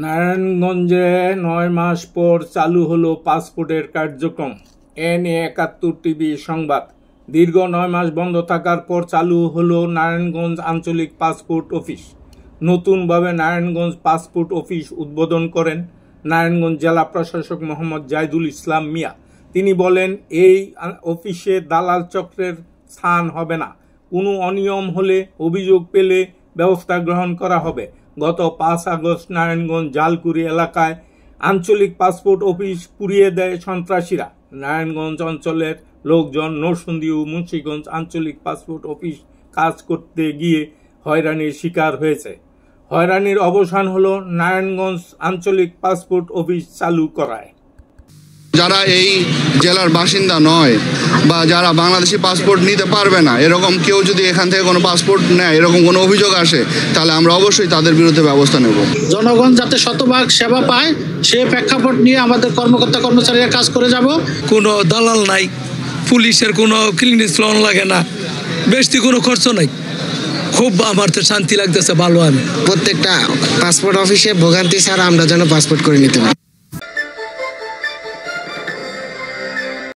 নারায়ণগঞ্জে ৯ মাস পর চালু হলো পাসপোর্টের কার্যক্রম। N71 টিভি সংবাদ। দীর্ঘ ৯ মাস বন্ধ থাকার পর চালু হলো নারায়ণগঞ্জ আঞ্চলিক পাসপোর্ট অফিস। নতুনভাবে নারায়ণগঞ্জ পাসপোর্ট অফিস উদ্বোধন করেন নারায়ণগঞ্জ জেলা প্রশাসক মোহাম্মদ জাহিদুল ইসলাম মিয়া। তিনি বলেন, এই অফিসে দালাল চক্রের স্থান হবে না। কোনো অনিয়ম হলে অভিযোগ পেলে ব্যবস্থা গ্রহণ করা হবে। গত ৫ আগস্ট নারায়ণগঞ্জ জালকুড়ি এলাকায় আঞ্চলিক পাসপোর্ট অফিস পুড়িয়ে দেয় সন্ত্রাসীরা। নারায়ণগঞ্জ অঞ্চলের লোকজন নরসিংদী ও মুন্সিগঞ্জ আঞ্চলিক পাসপোর্ট অফিস কাজ করতে গিয়ে হয়রানির শিকার হয়েছে। হয়রানির অবসান হলো নারায়ণগঞ্জ আঞ্চলিক পাসপোর্ট অফিস চালু করায়। যারা এই জেলার বাসিন্দা নয় বা যারা বাংলাদেশি পাসপোর্ট নিতে পারবে না, এরকম কেউ যদি এখান থেকে কোনো পাসপোর্ট নেয়, এরকম কোনো অভিযোগ আসে, তাহলে আমরা অবশ্যই তাদের বিরুদ্ধে ব্যবস্থা নেব। জনগণ যাতে শতভাগ সেবা পায় সে প্রেক্ষাপট নিয়ে আমাদের কর্মকর্তা কর্মচারীরা কাজ করে যাব। কোনো দালাল নাই, পুলিশের কোনো ক্লিনিক লোন লাগে না, বেশি কোনো খরচ নাই। খুব আমার তো শান্তি লাগতেছে, ভালো। আমি প্রত্যেকটা পাসপোর্ট অফিসে ভোগান্তি ছাড়া আমরা যেন পাসপোর্ট করে নিতে পারি।